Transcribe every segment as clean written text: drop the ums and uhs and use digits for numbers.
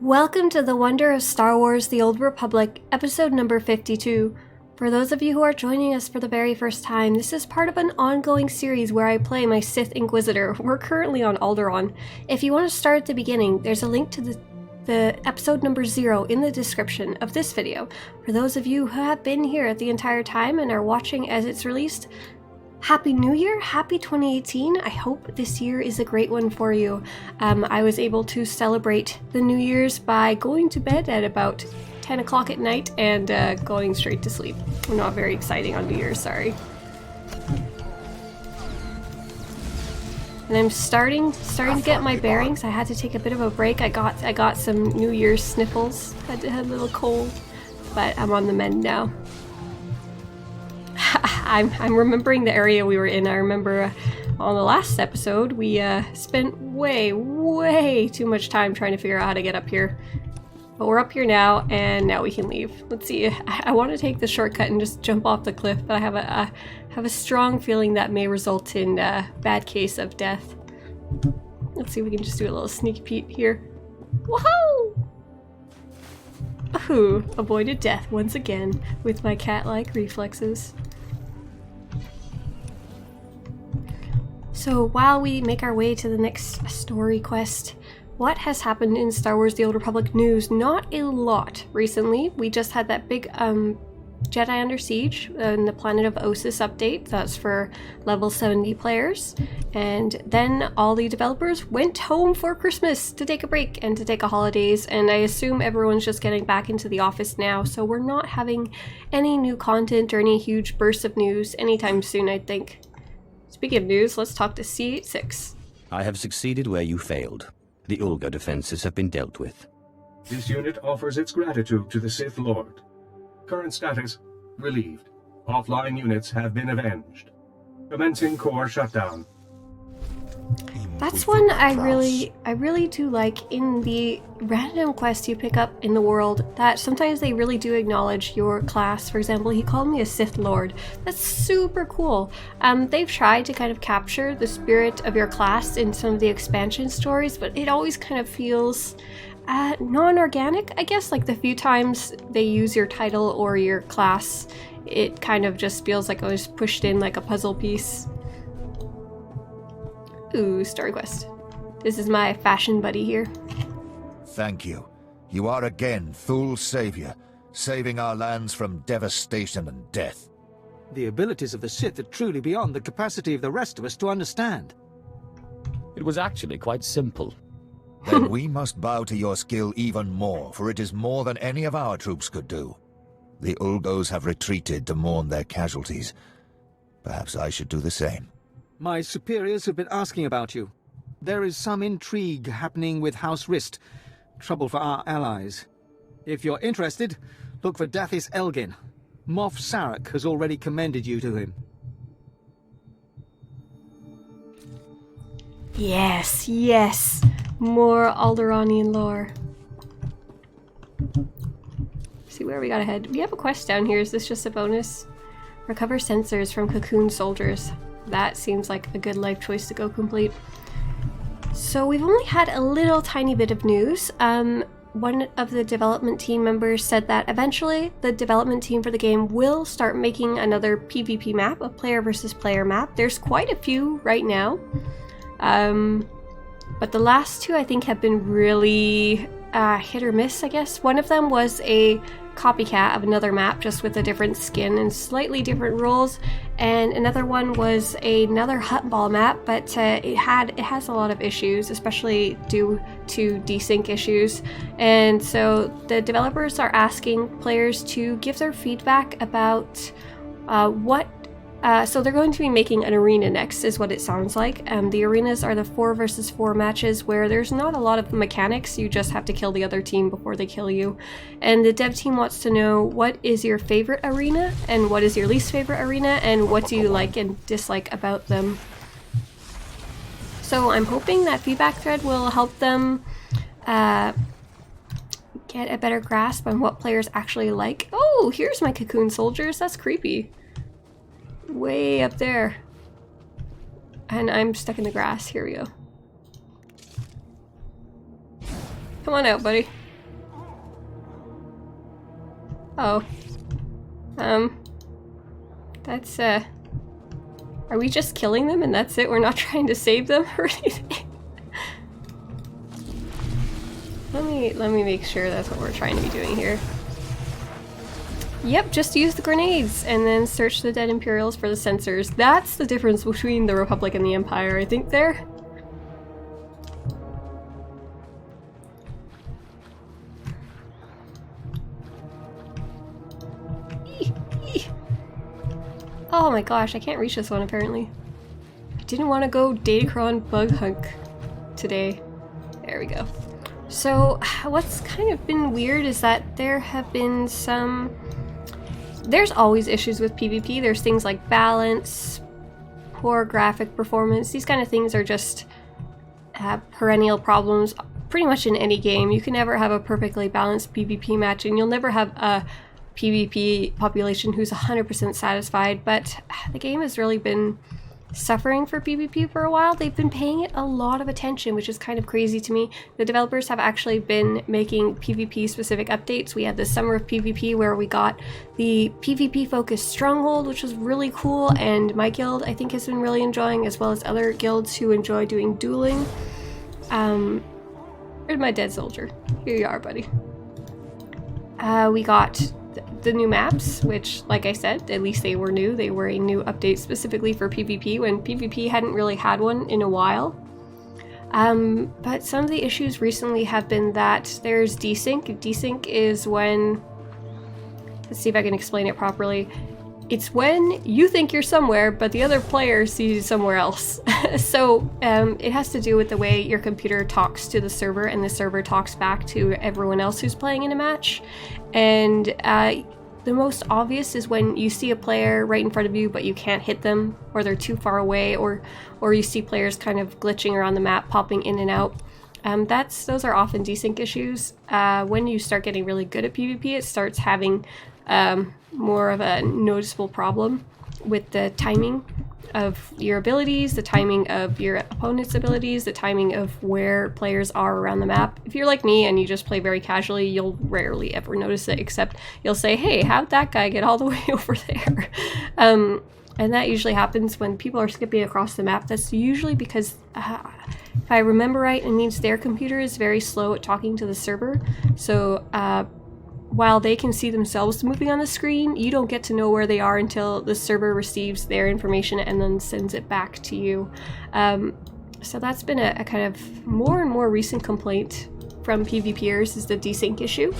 Welcome to the Wonder of Star Wars The Old Republic, episode number 52. For those of you who are joining us for the very first time, this is part of an ongoing series where I play my Sith Inquisitor. We're currently on Alderaan. If you want to start at the beginning, there's a link to the episode number 0 in the description of this video. For those of you who have been here the entire time and are watching as it's released, Happy New Year! Happy 2018! I hope this year is a great one for you. I was able to celebrate the New Year's by going to bed at about 10 o'clock at night and going straight to sleep. Not very exciting on New Year's, sorry. And I'm starting to get my bearings. I had to take a bit of a break. I got some New Year's sniffles. Had a little cold, but I'm on the mend now. I'm remembering the area we were in. I remember on the last episode we spent way too much time trying to figure out how to get up here. But we're up here now, and now we can leave. Let's see. I want to take the shortcut and just jump off the cliff, but I have a strong feeling that may result in a bad case of death. Let's see if we can just do a little sneak peek here. Woohoo! Ooh, avoided death once again with my cat-like reflexes. So while we make our way to the next story quest, what has happened in Star Wars The Old Republic news? Not a lot recently. We just had that big Jedi Under Siege in the Planet of Osis update. That's for level 70 players. And then all the developers went home for Christmas to take a break and to take a holidays. And I assume everyone's just getting back into the office now. So we're not having any new content or any huge bursts of news anytime soon, I think. Speaking of news, let's talk to C86. I have succeeded where you failed. The Ulga defenses have been dealt with. This unit offers its gratitude to the Sith Lord. Current status, relieved. Offline units have been avenged. Commencing core shutdown. That's one I really do like in the random quests you pick up in the world, that sometimes they really do acknowledge your class. For example, he called me a Sith Lord. That's super cool. They've tried to kind of capture the spirit of your class in some of the expansion stories, but it always kind of feels non-organic, I guess. Like the few times they use your title or your class, it kind of just feels like it was pushed in like a puzzle piece. Ooh, story quest. This is my fashion buddy here. Thank you. You are again Thul's savior, saving our lands from devastation and death. The abilities of the Sith are truly beyond the capacity of the rest of us to understand. It was actually quite simple. Then we must bow to your skill even more, for it is more than any of our troops could do. The Ulgos have retreated to mourn their casualties. Perhaps I should do the same. My superiors have been asking about you. There is some intrigue happening with House Rist. Trouble for our allies. If you're interested, look for Dathis Elgin. Moff Sarek has already commended you to him. Yes. More Alderaanian lore. See where we gotta head. We have a quest down here. Is this just a bonus? Recover sensors from Cocoon soldiers. That seems like a good life choice to go complete. So we've only had a little tiny bit of news. One of the development team members said that eventually the development team for the game will start making another PvP map, a player versus player map. There's quite a few right now. But the last two I think have been really hit or miss, I guess. One of them was a copycat of another map, just with a different skin and slightly different rules, and another one was another Huttball map, but it has a lot of issues, especially due to desync issues. And so the developers are asking players to give their feedback about so they're going to be making an arena next, is what it sounds like. The arenas are the 4 versus 4 matches where there's not a lot of mechanics. You just have to kill the other team before they kill you. And the dev team wants to know, what is your favorite arena and what is your least favorite arena and what do you like and dislike about them. So I'm hoping that feedback thread will help them get a better grasp on what players actually like. Oh, here's my Cocoon soldiers. That's creepy. Way up there. And I'm stuck in the grass. Here we go. Come on out, buddy. Oh. That's, are we just killing them and that's it? We're not trying to save them or anything? Let me make sure that's what we're trying to be doing here. Yep, just use the grenades and then search the dead Imperials for the sensors. That's the difference between the Republic and the Empire, I think, there. Oh my gosh, I can't reach this one apparently. I didn't want to go Datacron bug hunt today. There we go. So, what's kind of been weird is that there have been some... There's always issues with PvP. There's things like balance, poor graphic performance. These kind of things are just perennial problems pretty much in any game. You can never have a perfectly balanced PvP match, and you'll never have a PvP population who's 100% satisfied, but the game has really been suffering for PvP for a while. They've been paying it a lot of attention, which is kind of crazy to me. The developers have actually been making PvP specific updates. We had the Summer of PvP where we got the PvP focused Stronghold, which was really cool, and my guild I think has been really enjoying, as well as other guilds who enjoy doing dueling. Where's my dead soldier? Here you are, buddy. We got the new maps, which, like I said, at least they were new. They were a new update specifically for PvP when PvP hadn't really had one in a while. But some of the issues recently have been that there's desync. Desync is when... Let's see if I can explain it properly. It's when you think you're somewhere, but the other player sees you somewhere else. So it has to do with the way your computer talks to the server, and the server talks back to everyone else who's playing in a match. And the most obvious is when you see a player right in front of you, but you can't hit them, or they're too far away, or you see players kind of glitching around the map, popping in and out. Those are often desync issues. When you start getting really good at PvP, it starts having more of a noticeable problem with the timing of your abilities, the timing of your opponent's abilities, the timing of where players are around the map. If you're like me and you just play very casually, you'll rarely ever notice it, except you'll say, hey, how'd that guy get all the way over there? And that usually happens when people are skipping across the map. That's usually because, if I remember right, it means their computer is very slow at talking to the server. So while they can see themselves moving on the screen, you don't get to know where they are until the server receives their information and then sends it back to you. So that's been a kind of more and more recent complaint from PvPers, is the desync issue.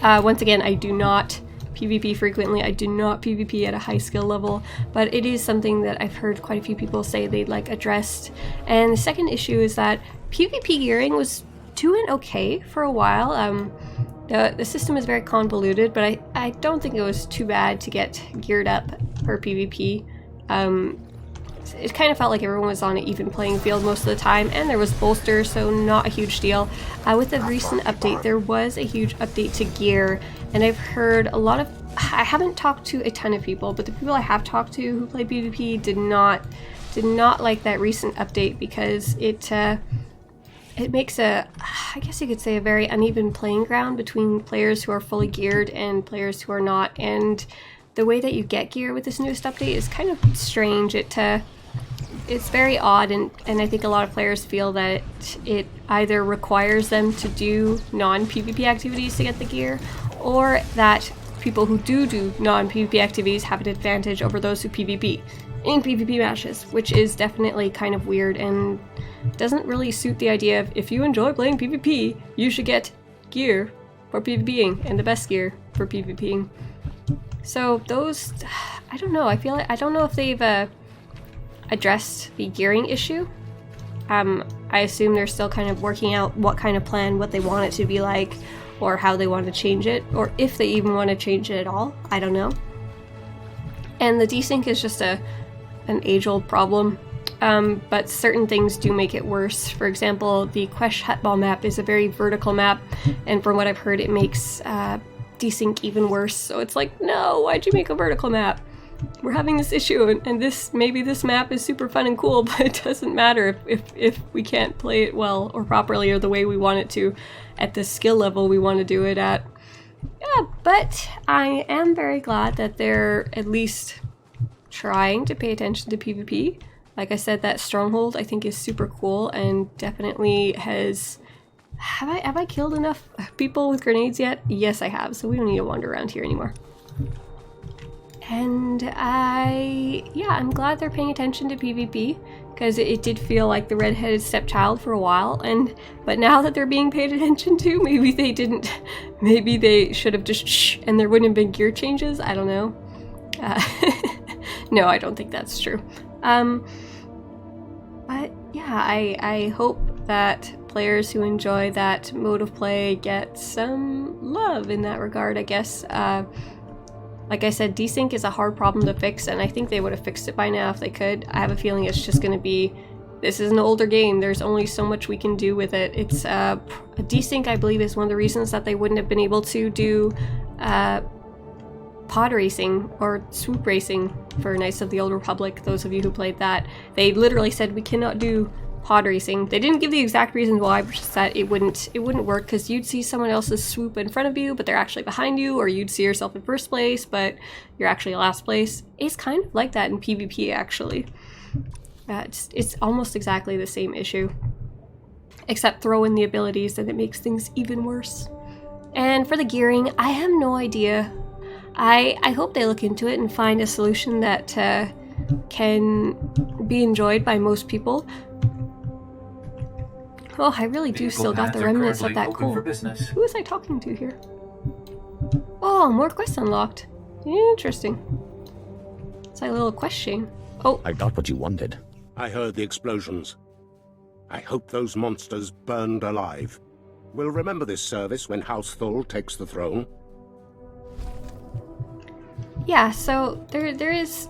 Once again, I do not PvP frequently. I do not PvP at a high skill level, but it is something that I've heard quite a few people say they'd like addressed. And the second issue is that PvP gearing was doing okay for a while. The system is very convoluted, but I don't think it was too bad to get geared up for PvP. It kind of felt like everyone was on an even playing field most of the time, and there was bolster, so not a huge deal. With the recent update, there was a huge update to gear, and I've heard a lot of... I haven't talked to a ton of people, but the people I have talked to who play PvP did not like that recent update, because it makes I guess you could say, a very uneven playing ground between players who are fully geared and players who are not. And the way that you get gear with this newest update is kind of strange. It's very odd, and I think a lot of players feel that it either requires them to do non-PvP activities to get the gear, or that people who do non-PvP activities have an advantage over those who PvP in PvP matches, which is definitely kind of weird and doesn't really suit the idea of, if you enjoy playing PvP, you should get gear for PvPing, and the best gear for PvPing. So those, I don't know, I don't know if they've addressed the gearing issue. I assume they're still kind of working out what kind of plan, what they want it to be like, or how they want to change it, or if they even want to change it at all. I don't know. And the desync is just an age-old problem. But certain things do make it worse. For example, the Quesh Hutball map is a very vertical map, and from what I've heard, it makes desync even worse. So it's like, no, why'd you make a vertical map? We're having this issue, and maybe this map is super fun and cool, but it doesn't matter if we can't play it well or properly or the way we want it to, at the skill level we want to do it at. Yeah, but I am very glad that they're at least trying to pay attention to PvP. Like I said, that stronghold I think is super cool and definitely has... Have I killed enough people with grenades yet? Yes, I have, so we don't need to wander around here anymore. And I'm glad they're paying attention to PvP, because it did feel like the redheaded stepchild for a while, but now that they're being paid attention to, maybe they didn't, maybe they should have just shh, and there wouldn't have been gear changes, I don't know. No, I don't think that's true. But yeah, I hope that players who enjoy that mode of play get some love in that regard, I guess. Like I said, desync is a hard problem to fix, and I think they would have fixed it by now if they could. I have a feeling it's just going to be, this is an older game, there's only so much we can do with it. It's a desync, I believe, is one of the reasons that they wouldn't have been able to do pod racing or swoop racing for Knights of the Old Republic. Those of you who played that, they literally said we cannot do pod racing. They didn't give the exact reasons why, but just that it wouldn't work, because you'd see someone else's swoop in front of you but they're actually behind you, or you'd see yourself in first place but you're actually last place. It's kind of like that in PvP actually. It's almost exactly the same issue, except throw in the abilities and it makes things even worse. And for the gearing, I have no idea. I hope they look into it and find a solution that can be enjoyed by most people. Oh, I really do still got the remnants of that coal. Who was I talking to here? Oh, more quests unlocked. Interesting. It's like a little quest chain. Oh. I got what you wanted. I heard the explosions. I hope those monsters burned alive. We'll remember this service when House Thul takes the throne. Yeah, so there is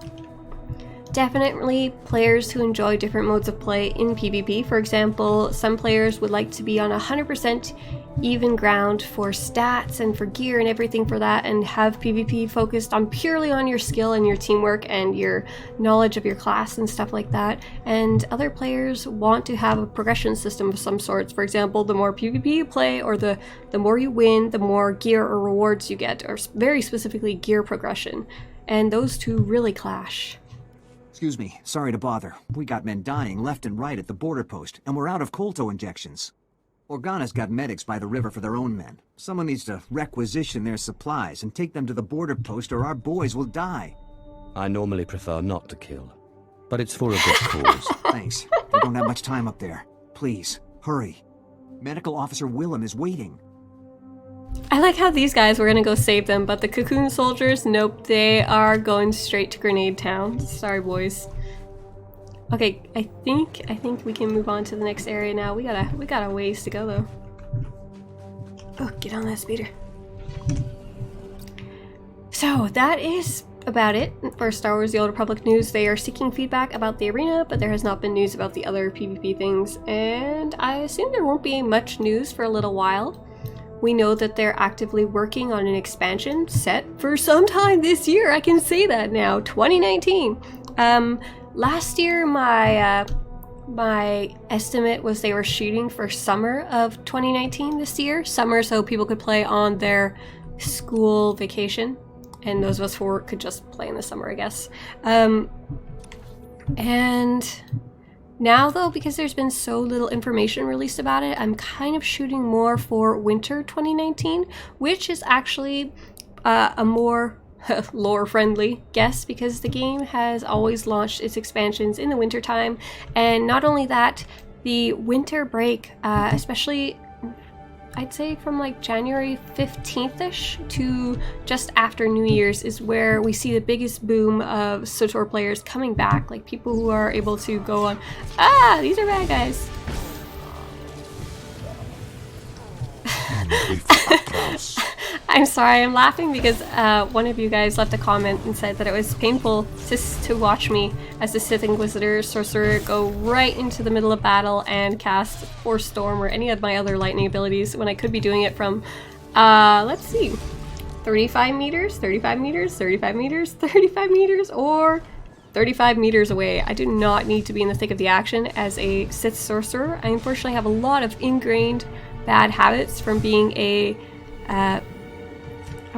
definitely players who enjoy different modes of play in PvP. For example, some players would like to be on 100% even ground for stats and for gear and everything for that, and have PvP focused on purely on your skill and your teamwork and your knowledge of your class and stuff like that. And other players want to have a progression system of some sorts. For example, the more PvP you play, or the more you win, the more gear or rewards you get, or very specifically gear progression. And those two really clash. Excuse me, sorry to bother. We got men dying left and right at the border post, and we're out of colto injections. Organa's got medics by the river for their own men. Someone needs to requisition their supplies and take them to the border post, or our boys will die. I normally prefer not to kill, but it's for a good cause. Thanks. We don't have much time up there. Please, hurry. Medical Officer Willem is waiting. I like how these guys were gonna go save them, but the Cocoon soldiers, nope, they are going straight to Grenade Town. Sorry, boys. Okay, I think we can move on to the next area now. We got a ways to go though. Oh, get on that speeder. So that is about it for Star Wars: The Old Republic news. They are seeking feedback about the arena, but there has not been news about the other PvP things, and I assume there won't be much news for a little while. We know that they're actively working on an expansion set for some time this year. I can say that now, 2019. Last year, my estimate was they were shooting for summer of 2019 this year. Summer, so people could play on their school vacation, and those of us who work could just play in the summer, I guess. And now, though, because there's been so little information released about it, I'm kind of shooting more for winter 2019, which is actually a more lore-friendly guess, because the game has always launched its expansions in the winter time. And not only that, the winter break, especially I'd say from like January 15th-ish to just after New Year's, is where we see the biggest boom of SWTOR players coming back, like people who are able to go on, these are bad guys. I'm sorry, I'm laughing because one of you guys left a comment and said that it was painful to watch me as the Sith Inquisitor sorcerer go right into the middle of battle and cast Force Storm or any of my other lightning abilities when I could be doing it from, let's see, 35 meters, 35 meters, 35 meters, 35 meters, or 35 meters away. I do not need to be in the thick of the action as a Sith sorcerer. I unfortunately have a lot of ingrained bad habits from being a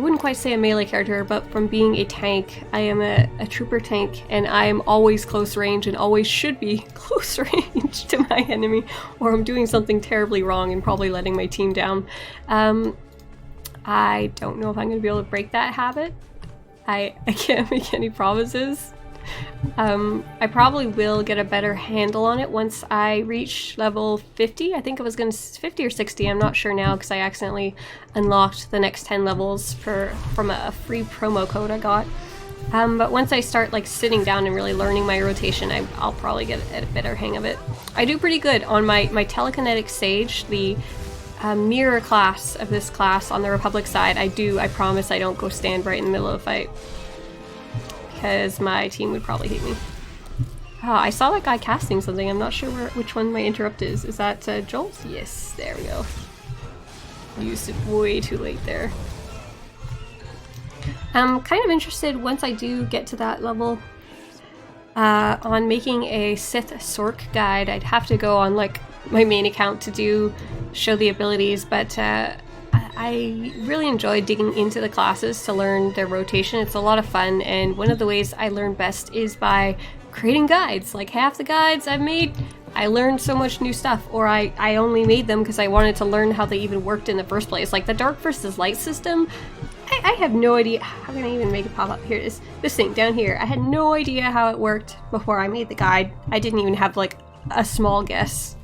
wouldn't quite say a melee character, but from being a tank, I am a trooper tank, and I am always close range and always should be close range to my enemy, or I'm doing something terribly wrong and probably letting my team down. I don't know if I'm going to be able to break that habit. I can't make any promises. I probably will get a better handle on it once I reach level 50. I think it was going to 50 or 60. I'm not sure now because I accidentally unlocked the next 10 levels from a free promo code I got. But once I start like sitting down and really learning my rotation, I'll probably get a better hang of it. I do pretty good on my telekinetic sage, the mirror class of this class on the Republic side. I promise I don't go stand right in the middle of a fight, because my team would probably hate me. Oh, I saw that guy casting something. I'm not sure which one my interrupt is. Is that Joel's? Yes, there we go. Used it way too late there. I'm kind of interested, once I do get to that level, on making a Sith Sork guide. I'd have to go on like my main account to show the abilities, but I really enjoy digging into the classes to learn their rotation. It's a lot of fun, and one of the ways I learn best is by creating guides. Like half the guides I've made, I learned so much new stuff, or I only made them because I wanted to learn how they even worked in the first place. Like the dark versus light system, I have no idea. How can I even make it pop up? Here it is. This thing down here. I had no idea how it worked before I made the guide. I didn't even have like a small guess.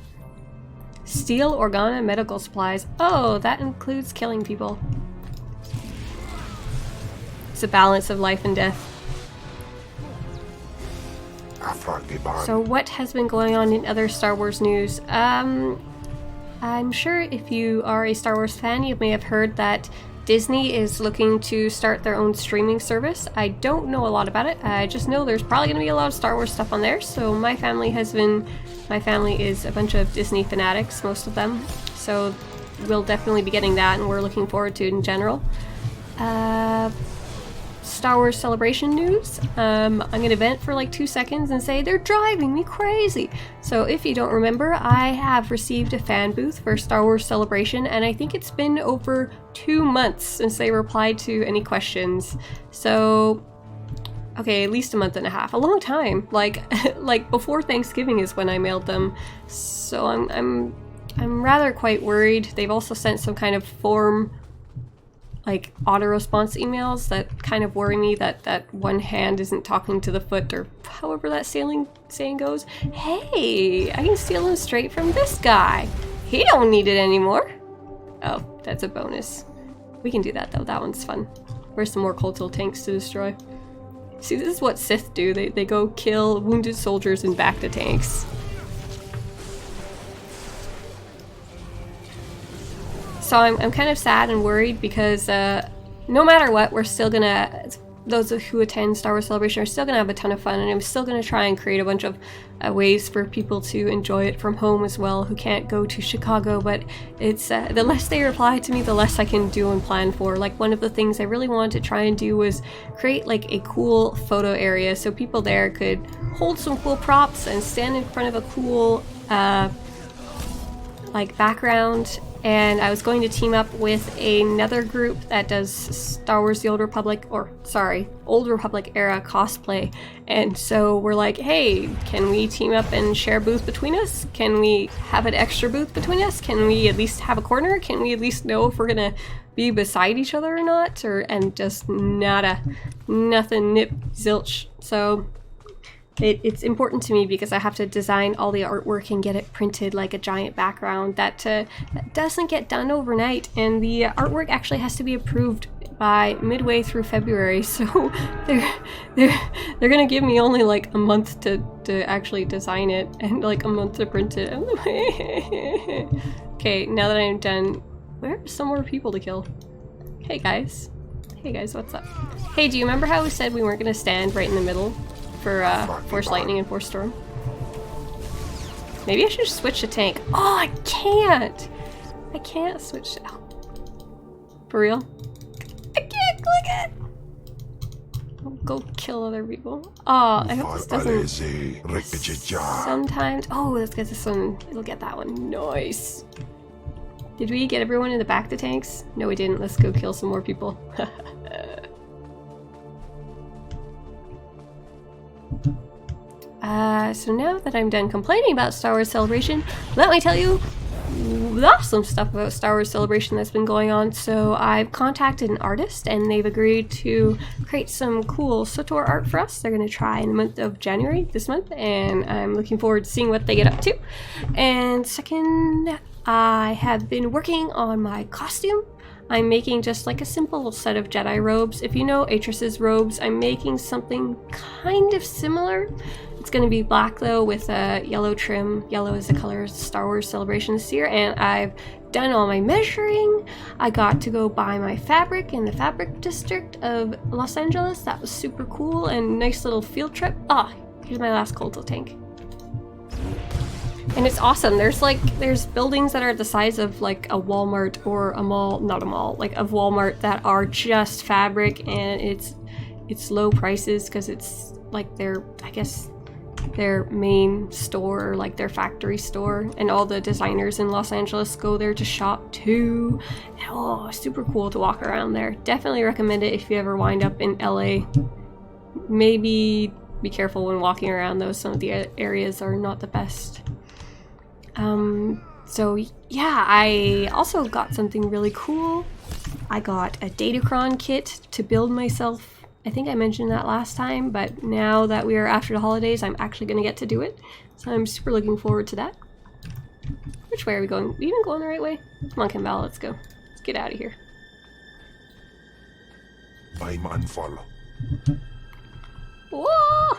Steal Organa medical supplies. Oh, that includes killing people. It's a balance of life and death. So what has been going on in other Star Wars news? I'm sure if you are a Star Wars fan, you may have heard that Disney is looking to start their own streaming service. I don't know a lot about it. I just know there's probably going to be a lot of Star Wars stuff on there. So my family is a bunch of Disney fanatics, most of them. So we'll definitely be getting that, and we're looking forward to it in general. Star Wars Celebration news. I'm going to vent for like 2 seconds and say they're driving me crazy. So if you don't remember, I have received a fan booth for Star Wars Celebration, and I think it's been over 2 months since they replied to any questions. So, okay, at least a month and a half, a long time. Like before Thanksgiving is when I mailed them. So I'm rather quite worried. They've also sent some kind of form, like auto-response emails that kind of worry me that one hand isn't talking to the foot, or however that saying goes. Hey, I can steal them straight from this guy. He don't need it anymore. Oh, that's a bonus. We can do that though, that one's fun. Where's some more cultural tanks to destroy? See, this is what Sith do. They go kill wounded soldiers and back to tanks. So I'm kind of sad and worried because no matter what, we're still gonna, those who attend Star Wars Celebration are still gonna have a ton of fun, and I'm still gonna try and create a bunch of ways for people to enjoy it from home as well, who can't go to Chicago. But it's the less they reply to me, the less I can do and plan for. Like one of the things I really wanted to try and do was create like a cool photo area so people there could hold some cool props and stand in front of a cool like background. And I was going to team up with another group that does Star Wars The Old Republic, Old Republic era cosplay. And so we're like, hey, can we team up and share a booth between us? Can we have an extra booth between us? Can we at least have a corner? Can we at least know if we're gonna be beside each other or not? And just nothing, nip, zilch. So it's important to me because I have to design all the artwork and get it printed like a giant background. That doesn't get done overnight, and the artwork actually has to be approved by midway through February. So they're gonna give me only like a month to actually design it and like a month to print it. Okay, now that I'm done, where are some more people to kill? Hey guys, what's up? Hey, do you remember how we said we weren't gonna stand right in the middle for Force Lightning and Force Storm? Maybe I should switch to tank. Oh, I can't! I can't switch to... Oh. For real? I can't click it! I'll go kill other people. Oh, I hope this doesn't... Sometimes... Oh, let's get this one. It'll get that one. Nice. Did we get everyone in the back to tanks? No, we didn't. Let's go kill some more people. So now that I'm done complaining about Star Wars Celebration, let me tell you the awesome stuff about Star Wars Celebration that's been going on. So I've contacted an artist and they've agreed to create some cool SWTOR art for us. They're going to try in the month of January, this month, and I'm looking forward to seeing what they get up to. And second, I have been working on my costume. I'm making just like a simple set of Jedi robes. If you know Atrus's robes, I'm making something kind of similar. It's going to be black though with a yellow trim. Yellow is the color of Star Wars Celebration this year, and I've done all my measuring. I got to go buy my fabric in the fabric district of Los Angeles. That was super cool and nice little field trip. Ah, here's my last Colto tank. And it's awesome. There's buildings that are the size of like a Walmart or a mall, not a mall, like a Walmart that are just fabric, and it's low prices because it's like their main store, like their factory store, and all the designers in Los Angeles go there to shop too. Oh, super cool to walk around there. Definitely recommend it if you ever wind up in LA. Maybe be careful when walking around though. Some of the areas are not the best. So yeah, I also got something really cool. I got a Datacron kit to build myself. I think I mentioned that last time, but now that we are after the holidays, I'm actually going to get to do it. So I'm super looking forward to that. Which way are we going? Are we even going the right way? Come on, Kimball, let's go. Let's get out of here. I'm unfollow. Whoa!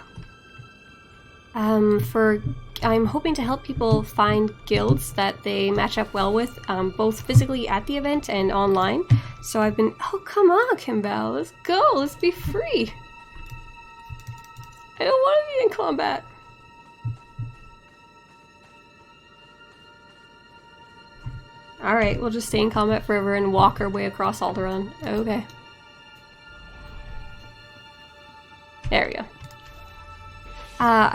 I'm hoping to help people find guilds that they match up well with, both physically at the event and online. So I've been... Oh, come on, Kimball. Let's go. Let's be free. I don't want to be in combat. Alright, we'll just stay in combat forever and walk our way across Alderaan. Okay. There we go.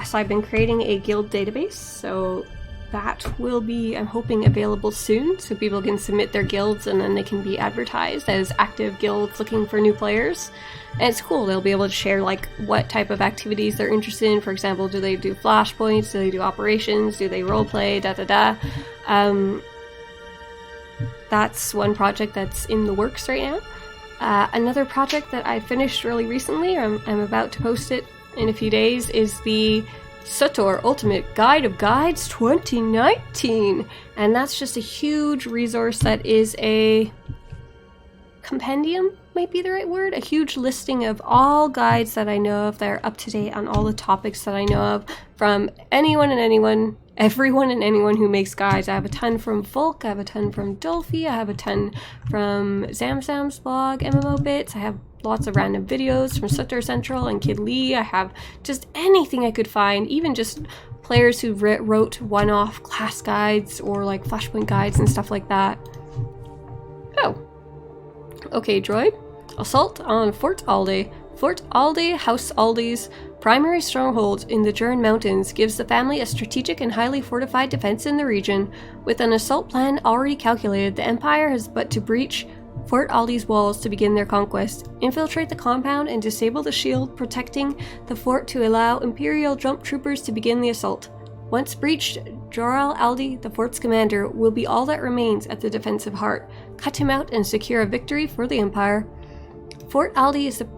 So I've been creating a guild database, so that will be, I'm hoping, available soon, so people can submit their guilds and then they can be advertised as active guilds looking for new players. And it's cool, they'll be able to share like what type of activities they're interested in. For example, do they do flashpoints, do they do operations, do they roleplay, That's one project that's in the works right now. Another project that I finished really recently, I'm about to post it in a few days, is the SWTOR Ultimate Guide of Guides 2019. And that's just a huge resource that is a compendium, might be the right word, a huge listing of all guides that I know of that are up to date on all the topics that I know of from everyone and anyone who makes guides. I have a ton from Volk, I have a ton from Dolphy, I have a ton from Zamzam's blog, MMO Bits, I have lots of random videos from SWTOR Central and Kid Lee. I have just anything I could find, even just players who wrote one-off class guides or like flashpoint guides and stuff like that. Oh. Okay, droid. Assault on Fort Alde. Fort Alde, House Alde's primary stronghold in the Jern Mountains, gives the family a strategic and highly fortified defense in the region. With an assault plan already calculated, the Empire has but to breach Fort Alde's walls to begin their conquest. Infiltrate the compound and disable the shield protecting the fort to allow Imperial jump troopers to begin the assault. Once breached, Jor-Al Aldi, the fort's commander, will be all that remains at the defensive heart. Cut him out and secure a victory for the Empire. Fort Aldi is the...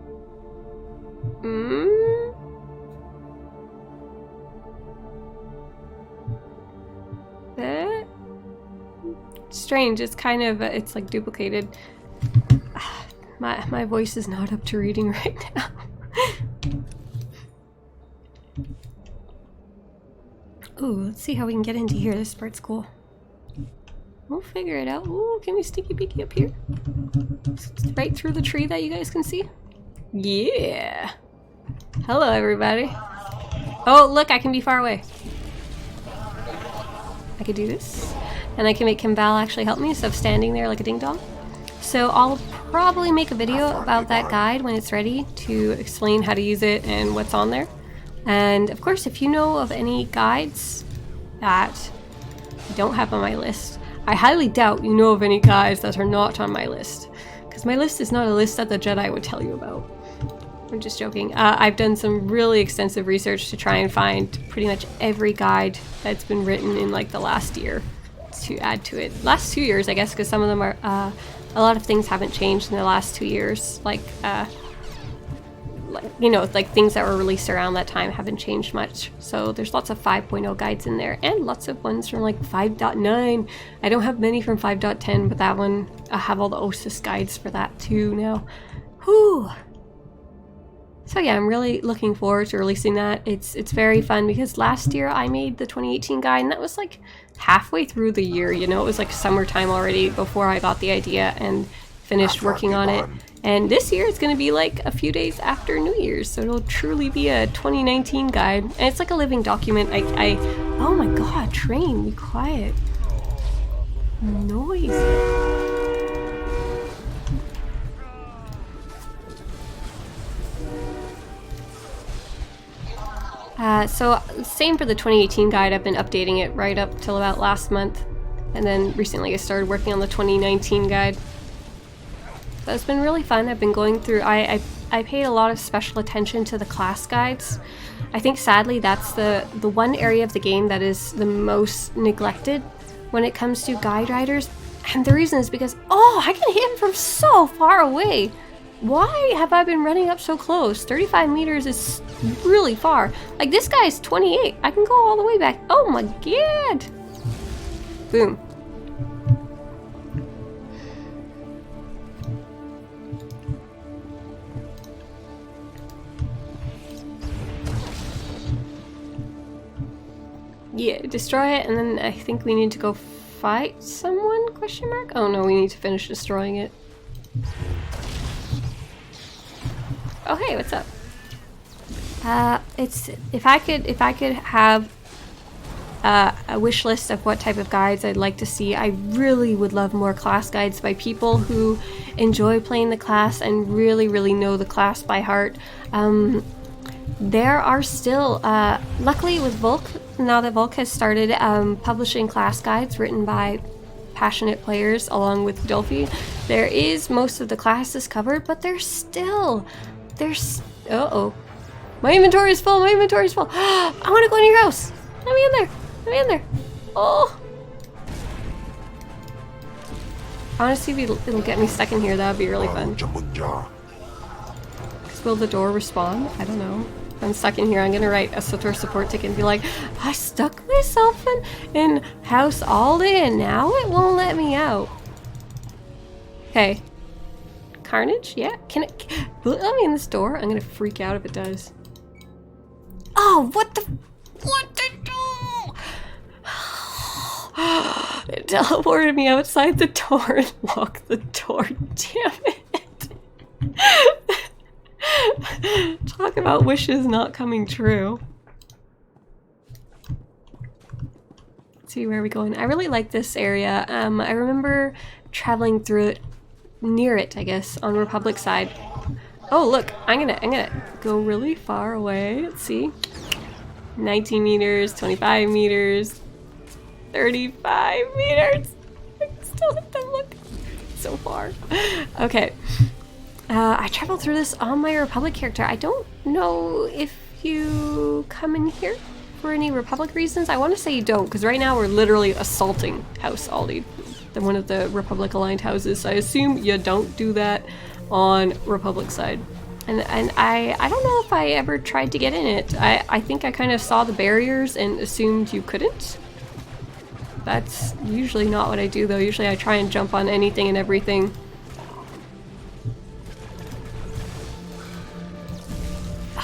Strange, it's kind of, it's like duplicated. My voice is not up to reading right now. Ooh, let's see how we can get into here. This part's cool. We'll figure it out. Ooh, can we sneaky peeky up here? Right through the tree that you guys can see? Yeah! Hello, everybody. Oh, look, I can be far away. I could do this. And I can make Kimball actually help me instead of standing there like a ding-dong. So I'll probably make a video about that guide when it's ready to explain how to use it and what's on there. And of course, if you know of any guides that I don't have on my list, I highly doubt you know of any guides that are not on my list. Because my list is not a list that the Jedi would tell you about. I'm just joking. I've done some really extensive research to try and find pretty much every guide that's been written in like the last year to add to it. Last 2 years, I guess, because some of them are, a lot of things haven't changed in the last 2 years. Like, you know, like things that were released around that time haven't changed much. So there's lots of 5.0 guides in there and lots of ones from like 5.9. I don't have many from 5.10, but that one, I have all the OSIS guides for that too now. Whew. So yeah, I'm really looking forward to releasing that. It's very fun because last year I made the 2018 guide and that was like halfway through the year, you know, it was like summertime already before I got the idea and finished working on it. And this year it's going to be like a few days after New Year's, so it'll truly be a 2019 guide. And it's like a living document. Oh my god, train, be quiet. Noise. So same for the 2018 guide. I've been updating it right up till about last month. And then recently I started working on the 2019 guide. But it's been really fun. I've been going through, I paid a lot of special attention to the class guides. I think sadly that's the one area of the game that is the most neglected when it comes to guide riders. And the reason is because, oh, I can hit him from so far away. Why have I been running up so close? 35 meters is really far. Like this guy is 28. I can go all the way back. Oh my god. Boom. Yeah, destroy it, and then I think we need to go fight someone, question mark? Oh no, we need to finish destroying it. Oh hey, what's up? It's if I could have a wish list of what type of guides I'd like to see, I really would love more class guides by people who enjoy playing the class and really know the class by heart. There are still, luckily with Volk, now that Volk has started publishing class guides written by passionate players along with Dolphy, there is most of the classes covered, but uh-oh. My inventory is full, I want to go in your house. Let me in there. Oh. I want to see if it'll get me stuck in here. That would be really fun. Will the door respawn? I don't know. If I'm stuck in here, I'm gonna write a SWTOR support ticket and be like, I stuck myself in House Alderaan and now it won't let me out. Okay. Carnage? Yeah. Can it let me in this door? I'm gonna freak out if it does. Oh, what the do? It teleported me outside the door and locked the door. Damn it. Talk about wishes not coming true. Let's see, where are we going? I really like this area. I remember traveling through it, near it, I guess, on Republic side. Oh, look, I'm gonna go really far away. Let's see. 19 meters, 25 meters, 35 meters. I still have to look so far. Okay. I traveled through this on my Republic character. I don't know if you come in here for any Republic reasons. I want to say you don't, because right now we're literally assaulting House Aldi, one of the Republic aligned houses. So I assume you don't do that on Republic side. And I don't know if I ever tried to get in it. I think I kind of saw the barriers and assumed you couldn't. That's usually not what I do though. Usually I try and jump on anything and everything.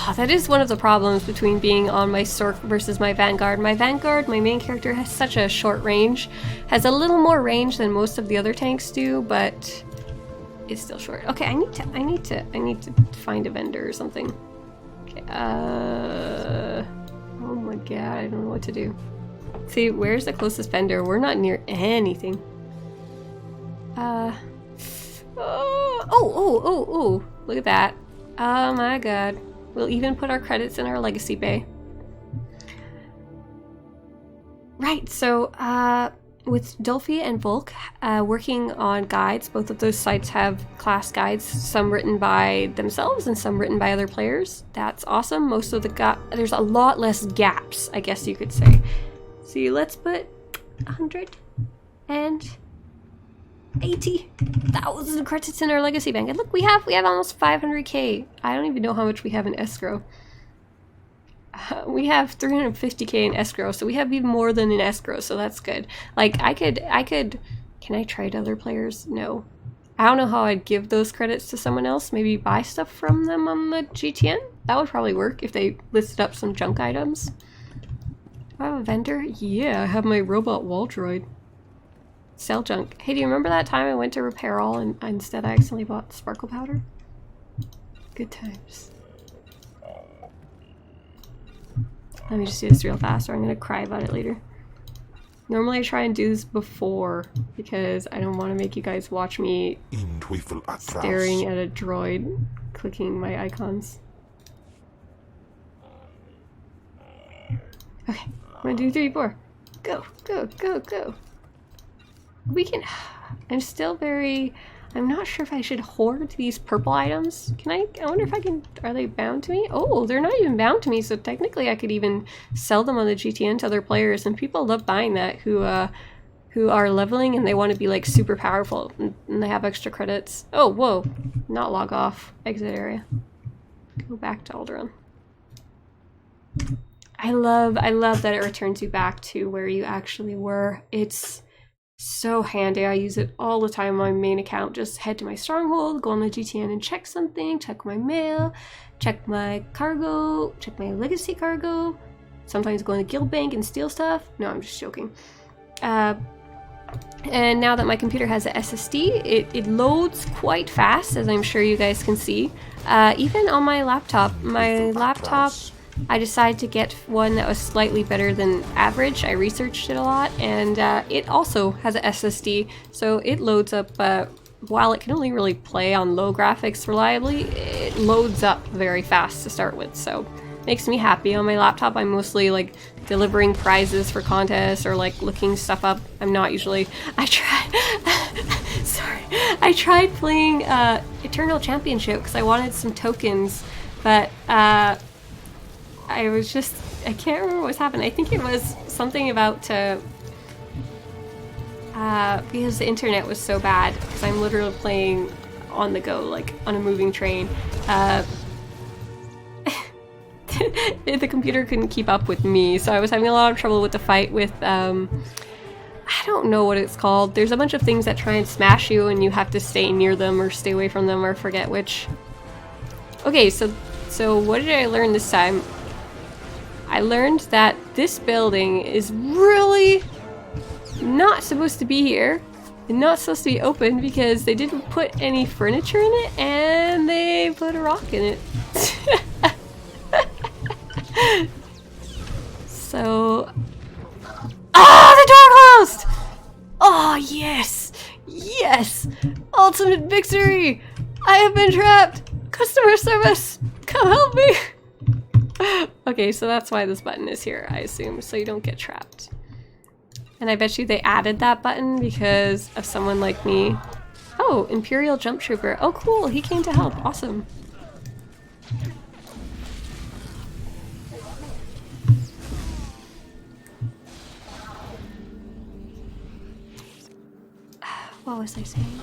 Oh, that is one of the problems between being on my SWTOR versus my Vanguard. My Vanguard, my main character, has such a short range. Has a little more range than most of the other tanks do, but it's still short. Okay, I need to find a vendor or something. Okay, oh my god, I don't know what to do. See, where's the closest vendor? We're not near anything. Oh, look at that. Oh my god. We'll even put our credits in our legacy bay. Right, so, with Dolphy and Volk working on guides. Both of those sites have class guides, some written by themselves and some written by other players. That's awesome. Most of the there's a lot less gaps, I guess you could say. So let's put 180,000 credits in our legacy bank. And look, we have almost 500k. I don't even know how much we have in escrow. We have 350k in escrow, so we have even more than in escrow, so that's good. Like, I could, can I trade other players? No. I don't know how I'd give those credits to someone else. Maybe buy stuff from them on the GTN? That would probably work if they listed up some junk items. Do I have a vendor? Yeah, I have my robot wall droid. Sell junk. Hey, do you remember that time I went to repair all and instead I accidentally bought sparkle powder? Good times. Let me just do this real fast or I'm gonna cry about it later. Normally I try and do this before because I don't want to make you guys watch me staring at a droid clicking my icons. Okay, 1, 2, 3, 4. Go, go, go, go. We can... I'm still very... I'm not sure if I should hoard these purple items. Can I wonder if I can... Are they bound to me? Oh, they're not even bound to me, so technically I could even sell them on the GTN to other players, and people love buying that who are leveling and they want to be like super powerful and they have extra credits. Oh, whoa. Not log off. Exit area. Go back to Alderaan. I love that it returns you back to where you actually were. It's so handy. I use it all the time on my main account. Just head to my stronghold, go on the GTN and check something, check my mail, check my cargo, check my legacy cargo. Sometimes go in the guild bank and steal stuff. No, I'm just joking. And now that my computer has a SSD, it loads quite fast, as I'm sure you guys can see. Even on my laptop. I decided to get one that was slightly better than average. I researched it a lot, and it also has an SSD, so it loads up, while it can only really play on low graphics reliably, it loads up very fast to start with, so makes me happy. On my laptop, I'm mostly like delivering prizes for contests or like looking stuff up. I'm not usually... I tried playing Eternal Championship because I wanted some tokens, but I can't remember what was happening. I think it was something about because the internet was so bad, because I'm literally playing on the go, like on a moving train. The computer couldn't keep up with me, so I was having a lot of trouble with the fight with, I don't know what it's called. There's a bunch of things that try and smash you and you have to stay near them or stay away from them or forget which. Okay, so what did I learn this time? I learned that this building is really not supposed to be here and not supposed to be open because they didn't put any furniture in it and they put a rock in it. So... Ah, the door closed! Oh, yes! Yes! Ultimate victory! I have been trapped! Customer service! Come help me! Okay, so that's why this button is here, I assume, so you don't get trapped. And I bet you they added that button because of someone like me. Oh, Imperial Jump Trooper. Oh, cool, he came to help. Awesome. What was I saying?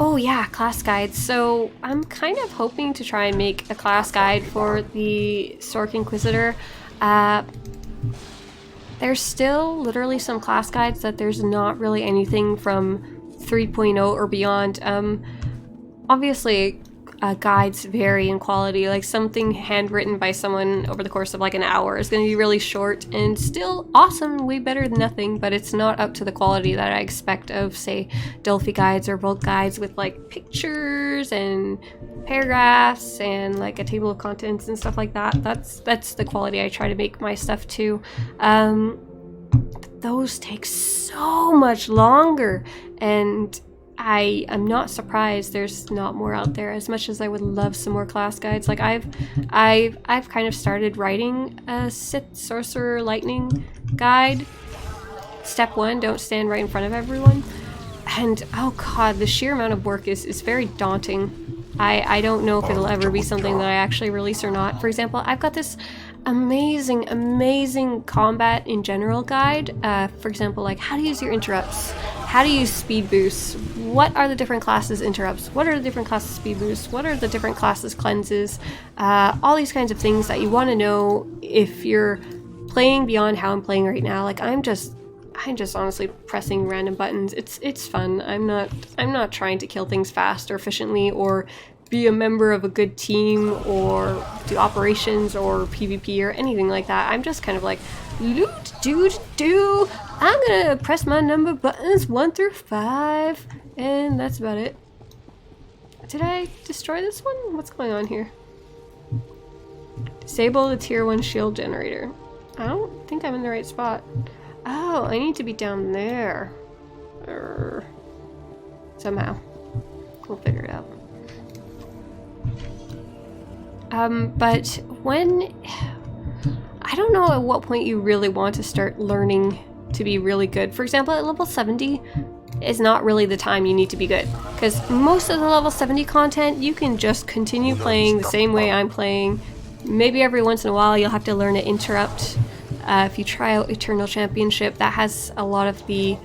Oh yeah, class guides. So I'm kind of hoping to try and make a class guide for the SWTOR Inquisitor. There's still literally some class guides that there's not really anything from 3.0 or beyond. Obviously, guides vary in quality. Like something handwritten by someone over the course of like an hour is going to be really short and still awesome, way better than nothing, but it's not up to the quality that I expect of, say, Dolphy guides or Volk guides with like pictures and paragraphs and like a table of contents and stuff like that. That's the quality I try to make my stuff to. Those take so much longer, and I'm not surprised there's not more out there, as much as I would love some more class guides. Like I've kind of started writing a Sith Sorcerer Lightning guide, step 1, don't stand right in front of everyone. And oh god, the sheer amount of work is very daunting. I don't know if it'll ever be something that I actually release or not. For example, I've got this amazing combat in general guide. For example, like how to use your interrupts, how to use speed boosts, what are the different classes interrupts, what are the different classes speed boosts, what are the different classes cleanses, all these kinds of things that you want to know if you're playing beyond how I'm playing right now. Like I'm just honestly pressing random buttons. It's fun. I'm not trying to kill things fast or efficiently or be a member of a good team or do operations or PvP or anything like that. I'm just kind of like loot do. I'm gonna press my number buttons 1 through 5 and that's about it. Did I destroy this one? What's going on here? Disable the tier 1 shield generator. I don't think I'm in the right spot. Oh, I need to be down there. Somehow. We'll figure it out. But when... I don't know at what point you really want to start learning to be really good. For example, at level 70 is not really the time you need to be good. Because most of the level 70 content, you can just continue playing the same way I'm playing. Maybe every once in a while you'll have to learn to interrupt. If you try out Eternal Championship, that has a lot of the...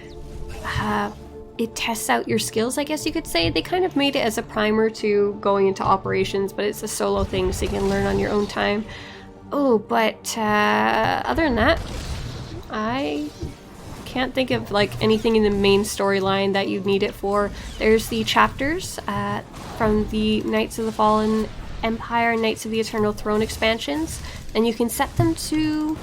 it tests out your skills, I guess you could say. They kind of made it as a primer to going into operations, but it's a solo thing, so you can learn on your own time. Oh, but other than that, I can't think of like anything in the main storyline that you'd need it for. There's the chapters from the Knights of the Fallen Empire, Knights of the Eternal Throne expansions, and you can set them to...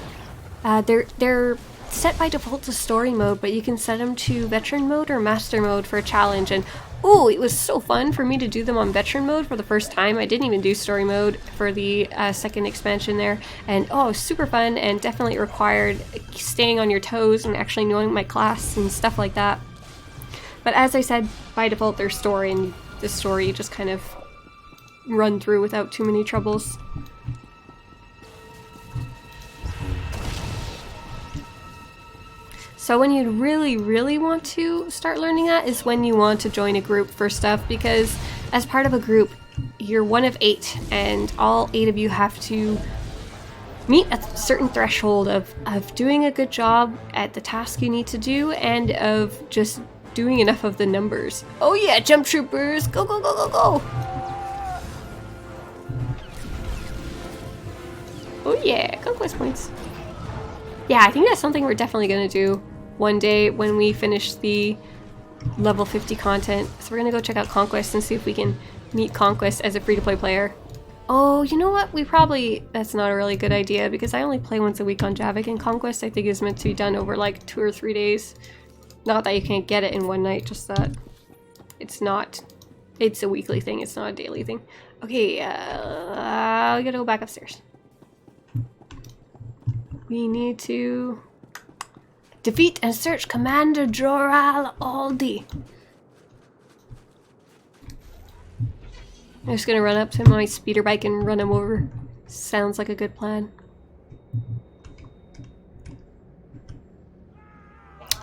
they're set by default to story mode, but you can set them to veteran mode or master mode for a challenge. And oh, it was so fun for me to do them on veteran mode for the first time. I didn't even do story mode for the second expansion there, and oh, super fun and definitely required staying on your toes and actually knowing my class and stuff like that. But as I said, by default they're story, and the story you just kind of run through without too many troubles. So when you really want to start learning that is when you want to join a group for stuff, because as part of a group, you're one of 8, and all 8 of you have to meet a certain threshold of doing a good job at the task you need to do, and of just doing enough of the numbers. Oh yeah, jump troopers! Go, go, go, go, go! Oh yeah, conquest points. Yeah, I think that's something we're definitely gonna do one day when we finish the level 50 content. So we're gonna go check out Conquest and see if we can meet Conquest as a free-to-play player. Oh, you know what? That's not a really good idea, because I only play once a week on Javiik, and Conquest I think is meant to be done over like 2 or 3 days. Not that you can't get it in one night, just that it's a weekly thing, it's not a daily thing. Okay, we gotta go back upstairs. We need to defeat and search Commander Joral Aldi. I'm just gonna run up to my speeder bike and run him over. Sounds like a good plan.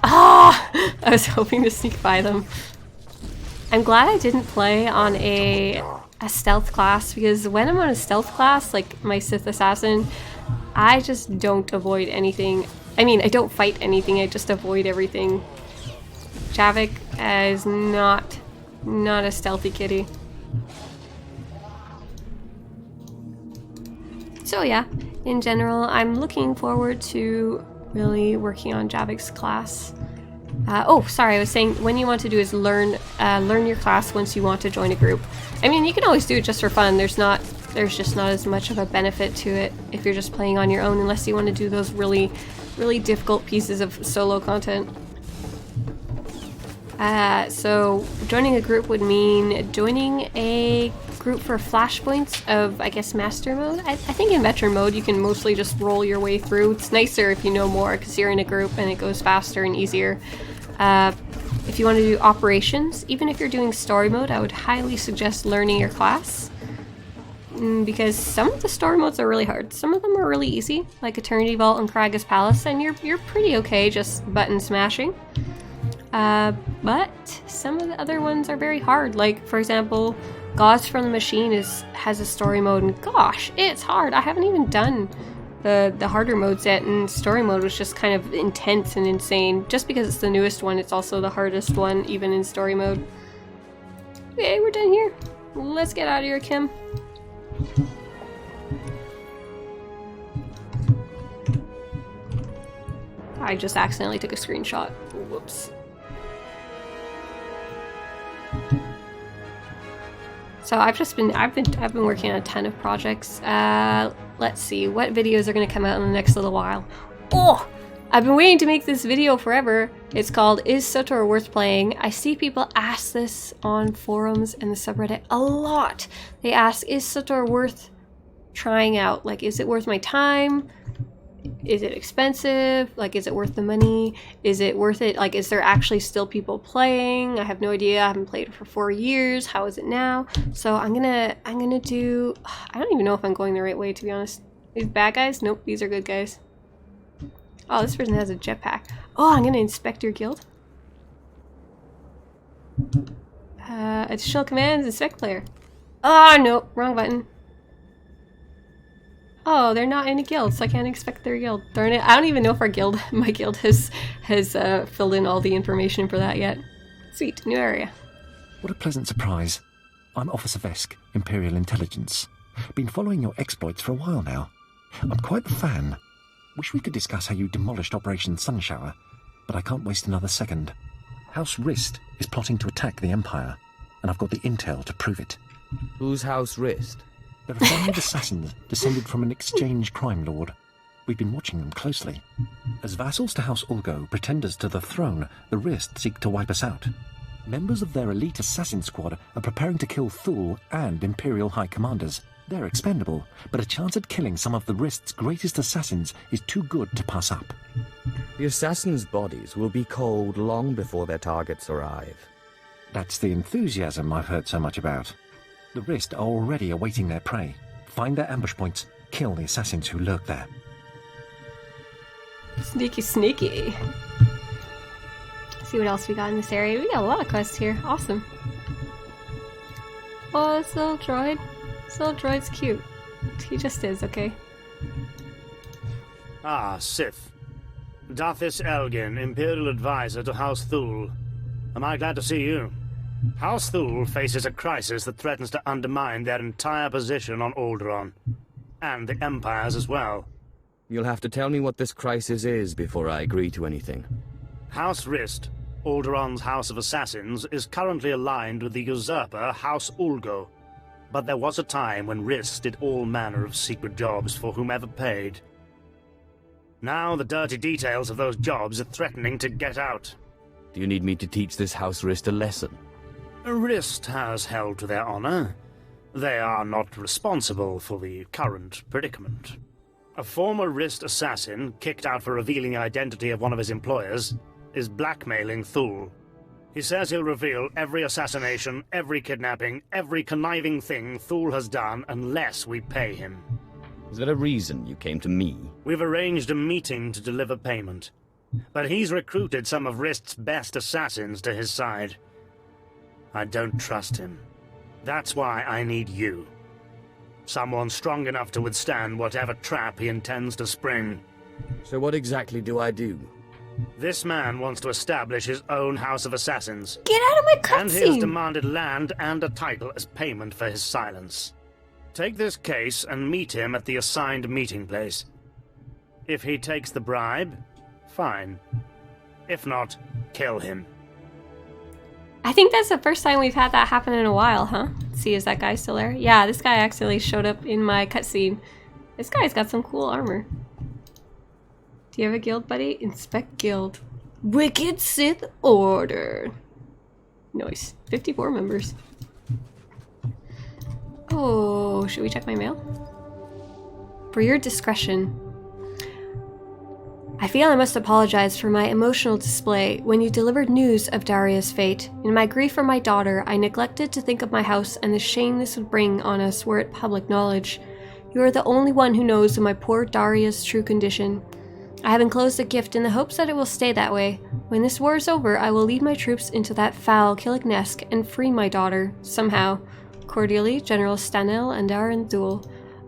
Ah! I was hoping to sneak by them. I'm glad I didn't play on a stealth class, because when I'm on a stealth class, like my Sith Assassin, I just don't avoid anything. I mean, I don't fight anything, I just avoid everything. Javiik is not a stealthy kitty. So yeah, in general, I'm looking forward to really working on Javiik's class. Oh, sorry, I was saying when you want to do is learn your class once you want to join a group. I mean, you can always do it just for fun. There's just not as much of a benefit to it if you're just playing on your own, unless you want to do those really difficult pieces of solo content. So joining a group would mean joining a group for flashpoints of, I guess, master mode. I think in veteran mode you can mostly just roll your way through. It's nicer if you know more, because you're in a group and it goes faster and easier. If you want to do operations, even if you're doing story mode, I would highly suggest learning your class. because some of the story modes are really hard. Some of them are really easy, like Eternity Vault and Kragus Palace, and you're pretty okay just button smashing. But some of the other ones are very hard. Like, for example, Gods from the Machine has a story mode, and gosh, it's hard. I haven't even done the harder modes yet, and story mode was just kind of intense and insane. Just because it's the newest one, it's also the hardest one, even in story mode. Okay, we're done here. Let's get out of here, Kim. I just accidentally took a screenshot. Whoops. So I've been working on a ton of projects. Let's see what videos are going to come out in the next little while. Oh, I've been waiting to make this video forever. It's called "Is SWTOR Worth Playing?" I see people ask this on forums and the subreddit a lot. They ask, "Is SWTOR worth trying out? Like, is it worth my time? Is it expensive? Like, is it worth the money? Is it worth it? Like, is there actually still people playing? I have no idea. I haven't played it for 4 years. How is it now?" So I'm gonna do, I don't even know if I'm going the right way, to be honest. These bad guys? Nope, these are good guys. Oh, this person has a jetpack. Oh, I'm gonna inspect your guild. Additional commands, inspect player. Oh, no, wrong button. Oh, they're not in a guild, so I can't inspect their guild. Darn it, I don't even know if our guild, my guild has filled in all the information for that yet. Sweet, new area. What a pleasant surprise. I'm Officer Vesk, Imperial Intelligence. Been following your exploits for a while now. I'm quite the fan. Wish we could discuss how you demolished Operation Sunshower, but I can't waste another second. House Rist is plotting to attack the Empire, and I've got the intel to prove it. Who's House Rist? They're a family of assassins descended from an exchange crime lord. We've been watching them closely. As vassals to House Ulgo, pretenders to the throne, the Rist seek to wipe us out. Members of their elite assassin squad are preparing to kill Thule and Imperial High Commanders. They're expendable, but a chance at killing some of the Rist's greatest assassins is too good to pass up. The assassins' bodies will be cold long before their targets arrive. That's the enthusiasm I've heard so much about. The Rist are already awaiting their prey. Find their ambush points, kill the assassins who lurk there. Sneaky, sneaky. Let's see what else we got in this area. We got a lot of quests here. Awesome. Oh, this little droid. This little droid's cute. He just is, okay? Ah, Sith. Dathis Elgin, Imperial Advisor to House Thule. Am I glad to see you? House Thule faces a crisis that threatens to undermine their entire position on Alderaan. And the Empire's as well. You'll have to tell me what this crisis is before I agree to anything. House Rist, Alderaan's House of Assassins, is currently aligned with the usurper House Ulgo. But there was a time when Rist did all manner of secret jobs for whomever paid. Now the dirty details of those jobs are threatening to get out. Do you need me to teach this House Rist a lesson? Rist has held to their honor. They are not responsible for the current predicament. A former Rist assassin, kicked out for revealing the identity of one of his employers, is blackmailing Thule. He says he'll reveal every assassination, every kidnapping, every conniving thing Thule has done unless we pay him. Is there a reason you came to me? We've arranged a meeting to deliver payment. But he's recruited some of Rist's best assassins to his side. I don't trust him. That's why I need you. Someone strong enough to withstand whatever trap he intends to spring. So what exactly do I do? This man wants to establish his own House of Assassins. Get out of my cutscene! And he has demanded land and a title as payment for his silence. Take this case and meet him at the assigned meeting place. If he takes the bribe, fine. If not, kill him. I think that's the first time we've had that happen in a while, huh? Let's see, is that guy still there? Yeah, this guy actually showed up in my cutscene. This guy's got some cool armor. Do you have a guild, buddy? Inspect guild. Wicked Sith Order. Nice. 54 members. Oh, should we check my mail? For your discretion. I feel I must apologize for my emotional display when you delivered news of Daria's fate. In my grief for my daughter, I neglected to think of my house and the shame this would bring on us were it public knowledge. You are the only one who knows of my poor Daria's true condition. I have enclosed a gift in the hopes that it will stay that way. When this war is over, I will lead my troops into that foul Killick nest and free my daughter, somehow. Cordially, General Stanel and Darren Thule.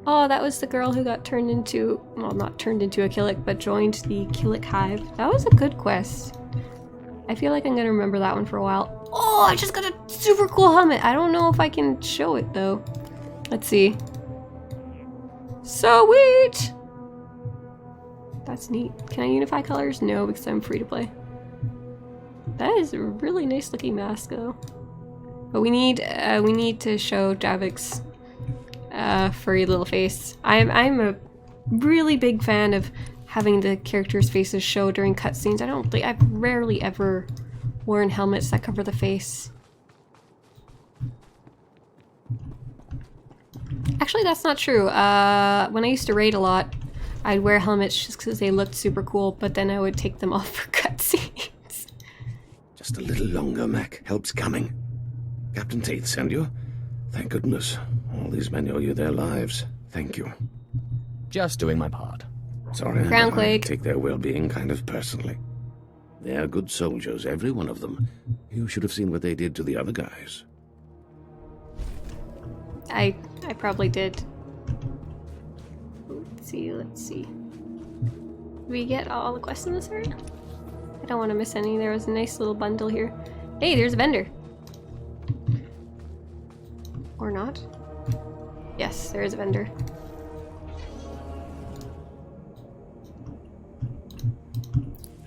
Oh, that was the girl who got turned into, well, not turned into a Killick, but joined the Killick Hive. That was a good quest. I feel like I'm gonna remember that one for a while. Oh, I just got a super cool helmet. I don't know if I can show it, though. Let's see. Sweet! That's neat. Can I unify colors? No, because I'm free to play. That is a really nice looking mask, though. But we need to show Javiik's furry little face. I'm a really big fan of having the characters' faces show during cutscenes. I've rarely ever worn helmets that cover the face. Actually, that's not true. When I used to raid a lot, I'd wear helmets just because they looked super cool, but then I would take them off for cutscenes. Just a little longer, Mac. Help's coming. Captain Tate send you? Thank goodness. All these men owe you their lives. Thank you. Just doing my part. Sorry, Groundquake. I take their well-being kind of personally. They're good soldiers, every one of them. You should have seen what they did to the other guys. I probably did. Let's see. Did we get all the quests in this area? I don't want to miss any. There was a nice little bundle here. Hey, there's a vendor. Or not? Yes, there is a vendor.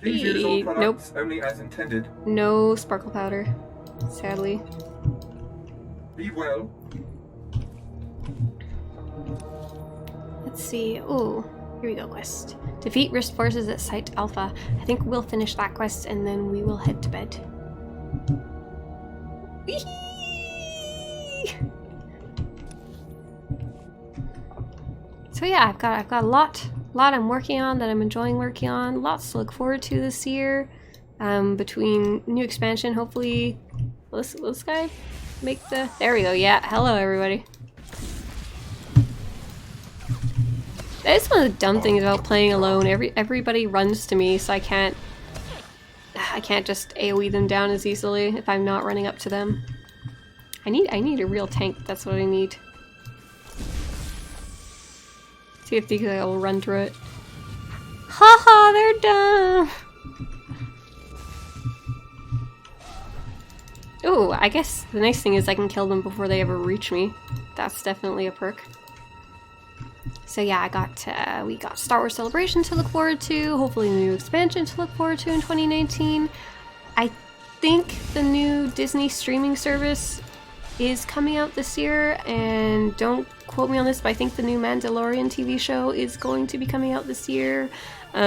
Please use all Nope. products only as intended. No sparkle powder, sadly. Be well. Let's see. Ooh, here we go, quest. Defeat Rift forces at Site Alpha. I think we'll finish that quest and then we will head to bed. Whee! So yeah, I've got a lot I'm working on that I'm enjoying working on. Lots to look forward to this year. Between new expansion, hopefully. Will this guy make the? There we go. Yeah. Hello, everybody. That is one of the dumb things about playing alone. Everybody runs to me, so I can't just AoE them down as easily if I'm not running up to them. I need a real tank. That's what I need. See if these guys will run through it. Haha, they're dumb. Ooh, I guess the nice thing is I can kill them before they ever reach me. That's definitely a perk. So yeah, we got Star Wars Celebration to look forward to, hopefully a new expansion to look forward to in 2019. I think the new Disney streaming service is coming out this year, and don't quote me on this, but I think the new Mandalorian TV show is going to be coming out this year. I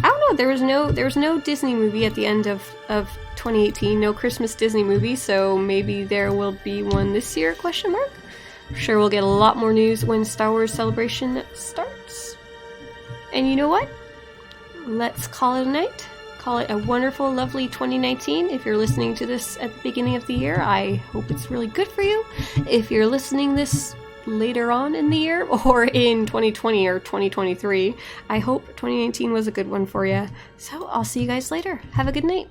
don't know, there was no Disney movie at the end of 2018, no Christmas Disney movie, so maybe there will be one this year, question mark? Sure, we'll get a lot more news when Star Wars Celebration starts. And you know what? Let's call it a night. Call it a wonderful, lovely 2019. If you're listening to this at the beginning of the year, I hope it's really good for you. If you're listening this later on in the year, or in 2020 or 2023, I hope 2019 was a good one for you. So I'll see you guys later. Have a good night.